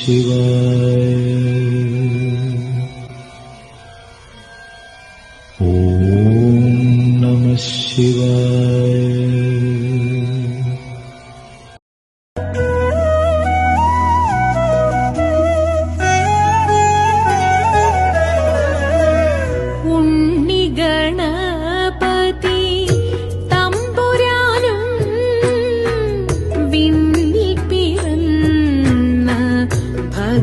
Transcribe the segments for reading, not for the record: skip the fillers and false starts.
ശിവായ. ഓം നമഃ ശിവായ.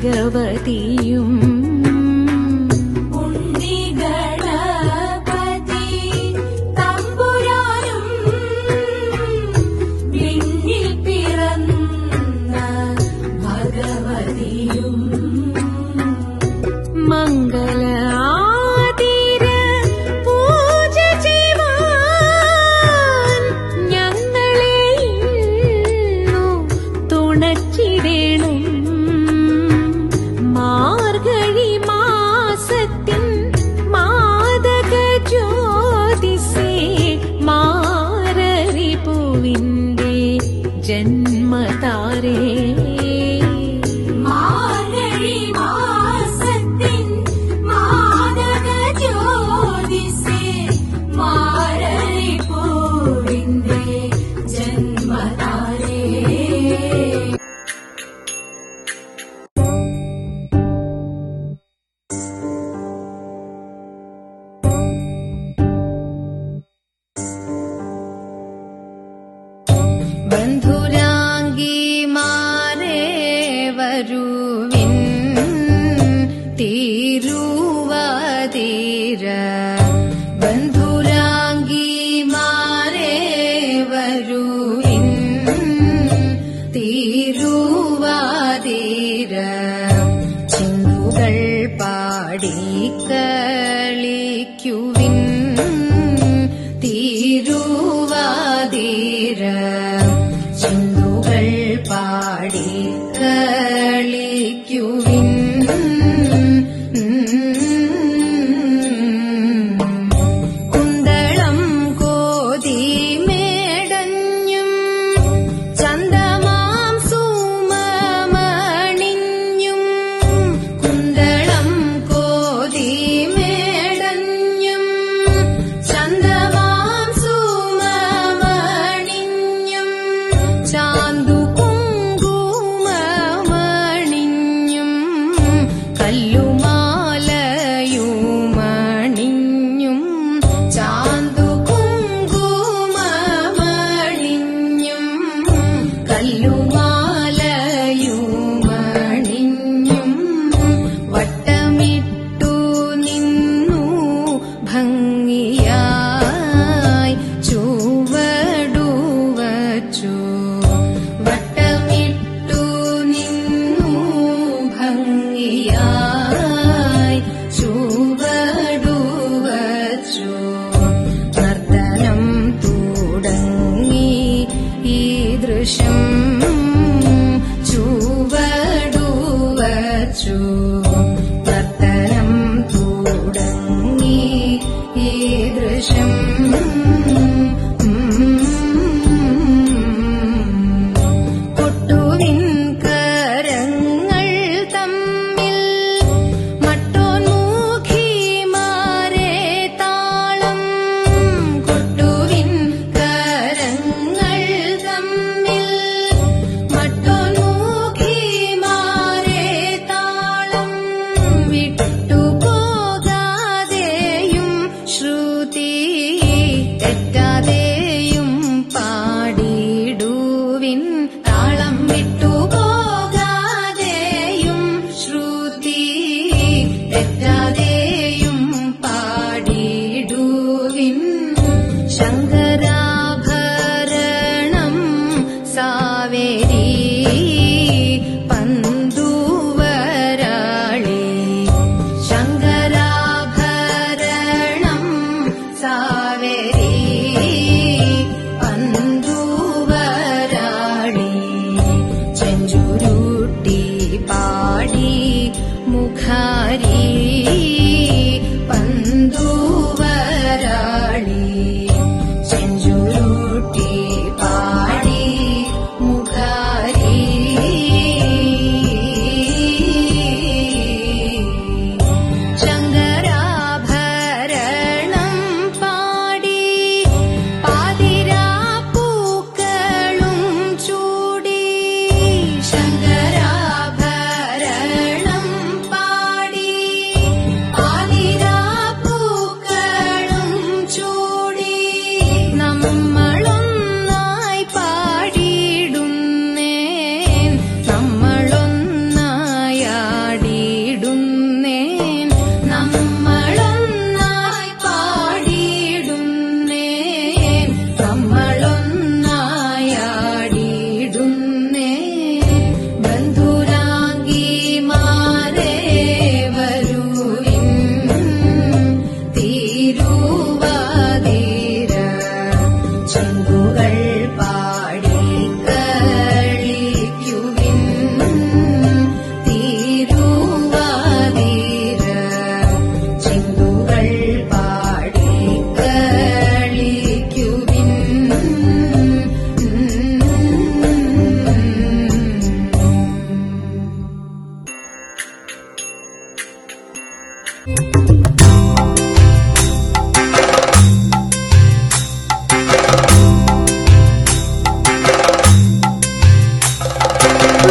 ഭഗവതിയും ഉണ്ണിഗണപതി തമ്പുരാനും വിണ്ണിൽ പിറന്ന ഭഗവതിയും മംഗള ആതിര പൂജ ചെയ്യുവാൻ ഞങ്ങളെ ഇന്നു തുണച്ചിടണം. മാർഗഴി മാസത്തിൻ മാദക ജ്യോതിസേ മാരരി പൂവിന്റെ ജന്മതാരേ. മാർഗഴി മാസത്തിൻ മാദക ജ്യോതിസേ മാരരി പൂവിന്റെ ജന്മതാരേ. ബന്ധുരാംഗിമാരേ വരുവിൻ തിരുവാതിര. ബന്ധുരാംഗിമാരേ വരുവിൻ തിരുവാതിര. ചിന്തുകൾ പാടിക്കളിക്കുവിൻ തിരുവാതിര. ചിന്തുകൾ പാടിക്കളിക്കുവിൻ. കുന്തളം കോതിമേടഞ്ഞും ചന്ദമാം സുമമണിഞ്ഞും. കുന്തളം കോതിമേടഞ്ഞും ചന്ദമാം സുമമണിഞ്ഞും. ചാന്തു കുങ്കുമമണിഞ്ഞും കല്ലുമാലയുമണിഞ്ഞും. ചാന്തു കുങ്കുമമണിഞ്ഞും കല്ലുമാലയുമണിഞ്ഞും. വട്ടമിട്ടു നിന്നു ഭംഗിയായി ചുവടുവച്ചു. വട്ടമിട്ടു നിന്നു ഭംഗിയായി ചുവടുവച്ചു. നർത്തനം തുടങ്ങി ഈ ദൃശ്യം ചുവടുവച്ചു. നർത്തനം തുടങ്ങി ഈ ദൃശ്യം. കൊട്ടുവിൻ കരങ്ങൾ തമ്മിൽ മട്ടോന്മുഖിമാരെ താളം. കൊട്ടുവിൻ കരങ്ങൾ തമ്മിൽ മട്ടോന്മുഖിമാരെ താളം. വിട്ടുപോകാതെയും ശ്രുതി തെറ്റാതെയും പാടിടുവിൻ. താളം വിട്ടുപോകാതെയും ശ്രുതി തെറ്റാതെയും പാടിടുവിൻ. ശങ്കരാഭരണം സാവേരി പന്തുവരാളി. ശങ്കരാഭരണം സാവേരി പന്തുവരാളി. ചെഞ്ചുരുട്ടി പാടി മുഖാരി പന്തുവരാളി. ചെഞ്ചുരുട്ടി പാടി മുഖാരി.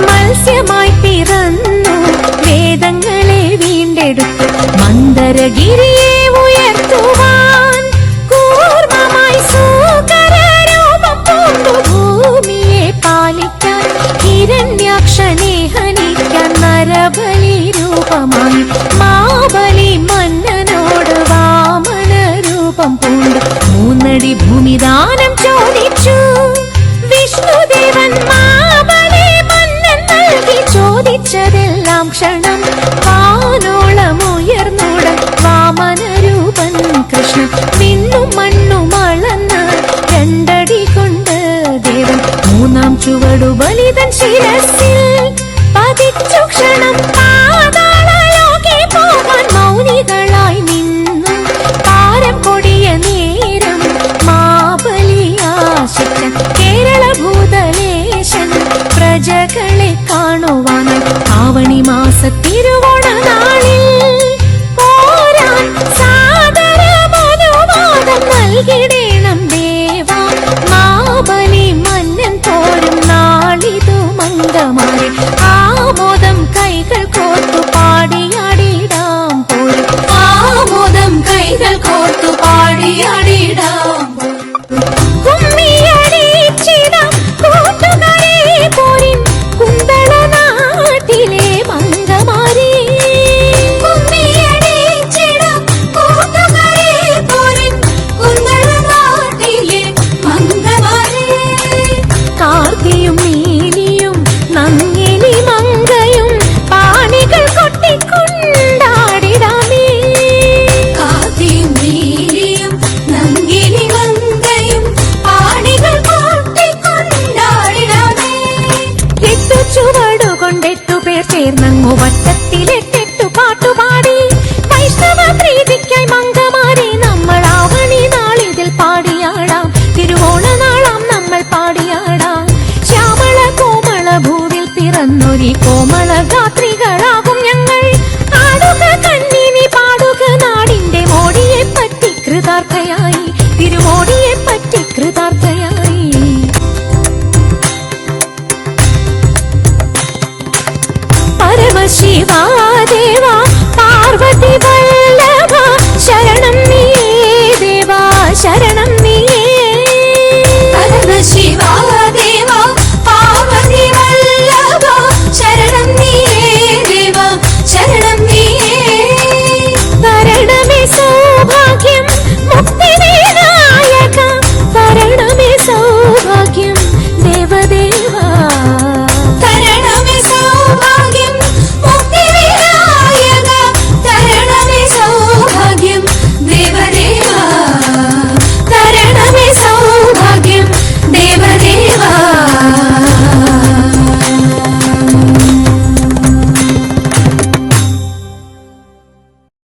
മത്സ്യമായി പിറന്നു വേദങ്ങളെ വീണ്ടെടുത്തു മന്ദരഗിരിയെ ഉയർത്തുവാൻ കൂർമ്മമായി സൂകരരൂപം പൂണ്ടു ഭൂമിയെ പാലിക്കാൻ ഹിരണ്യാക്ഷനെ ഹനിക്കാൻ നരബലി രൂപമായി മാബലി മന്നനോട് വാമന രൂപം പൂണ്ട് 3 അടി ഭൂമിദാനം ചോദിച്ചു വിഷ്ണുദേവൻ മാബലി മന്നൻ നൽകി ചോദിച്ചതെല്ലാം ക്ഷണം വാനോളമുയർന്നുടൻ വാമനരൂപൻ കൃഷ്ണൻ വിണ്ണും മണ്ണും അളന്ന് 2 അടി കൊണ്ട് ദേവൻ 3-ാം ചുവടു ബലിതൻ ശിരസിൽ പതിച്ചു ക്ഷണം പാതാളലോകെ പോകാൻ മൗനികളായി നിന്നു താരം കൊടിയ നേരം മാബലിയാശിച്ചൻ കേരള ഭൂതലേശൻ പ്രജകളെ കാണുവാനായി ആവണി മാസ തിരുവോണ നാളിൽ പോരാൻ സാദരമനുവാദം നൽകിടേണം ദേവാ മാബലി മന്നൻ പോരും നാളിതു മംഗമാരെ ആമോദം കൈകൾ കോർത്തു പാടിയാടിടാം പോരും ആമോദം കൈകൾ കോർത്തു പാടിയാടിടാം കുമ്മിയടിച്ചിടാം കൂട്ടുകാരെ പോരിൻ കുന്തള നാട്ടിലെ മംഗമാരെ കുമ്മിയടിച്ചിടാം കൂട്ടുകാരെ പോരിൻ കുന്തള നാട്ടിലെ മംഗമാരെ കാർത്തിയും നീലിയും നങ്ങിലി മങ്കയും പാണികൾ കൊട്ടിക്കൊണ്ടാടിടാമേ കാർത്തിയും നീലിയും നങ്ങിലി മങ്കയും പാണികൾ കൊട്ടിക്കൊണ്ടാടിടാമേ 8 ചുവടുകൊണ്ട് 8 പേർ ചേർന്നങ്ങു വട്ടത്തിലെട്ടെട്ടു പാട്ടുപാടി വൈഷ്ണവ പ്രീതിക്കായി മംഗമാരെ നമ്മൾ ആവണി നാളിതിൽ പാടിയാടാം തിരുവോണ നാളാം നമ്മൾ പാടിയാടാം ശ്യാമള കോമള ഭൂവിൽ പിറന്നൊരി കോമള ഗാത്രികളാകും ഞങ്ങൾ ആടുക കണ്ണിനി പാടുക നാടിന്റെ മോടിയെ പറ്റി കൃതാർത്ഥയായി തിരുമോടിയെ പറ്റി കൃതാർത്ഥയായി പരമശിവാ